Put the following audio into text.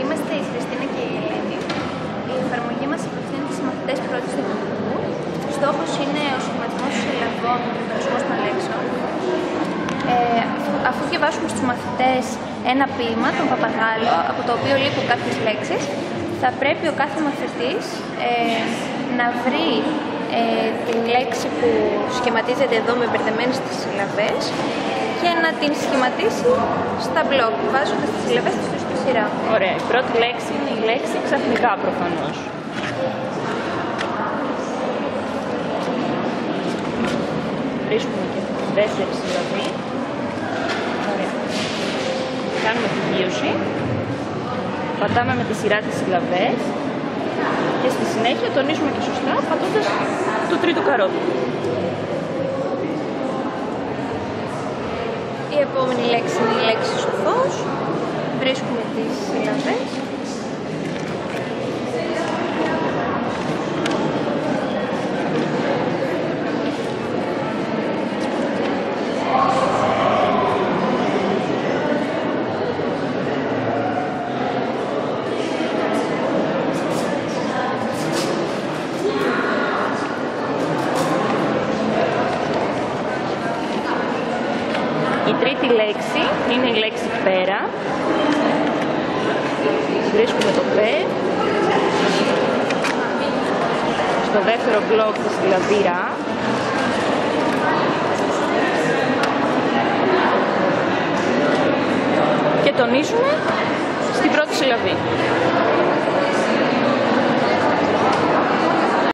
Είμαστε η Χριστίνα και η Ελένη. Η εφαρμογή μας απευθύνεται σε μαθητές πρώτης δημοτικού. Στόχος είναι ο σχηματισμός συλλαβών και ο καθορισμός των λέξεων. Αφού διαβάσουμε στους μαθητές ένα ποίημα, τον Παπαγάλο, από το οποίο λείπουν κάποιες λέξεις, θα πρέπει ο κάθε μαθητής να βρει την λέξη που σχηματίζεται εδώ με μπερδεμένες τις συλλαβές και να την σχηματίσει στα μπλοκ, βάζοντας τις συλλαβές στη σωστή σειρά. Ωραία. Η πρώτη λέξη είναι η λέξη ξαφνικά προφανώς. Βρίσκουμε και τη δεύτερη συλλαβή. Ωραία. Κάνουμε τη γύρωση. Πατάμε με τη σειρά τις συλλαβές και στη συνέχεια τονίζουμε και σωστά πατώντας το τρίτο καρότο. Η επόμενη λέξη είναι η λέξη σοφός. Βρίσκουμε τις συλλαβές. Η τρίτη λέξη είναι η λέξη πέρα. Βρίσκουμε το π. Στο δεύτερο μπλοκ της συλλαβή ρα. Και τονίζουμε στην πρώτη συλλαβή.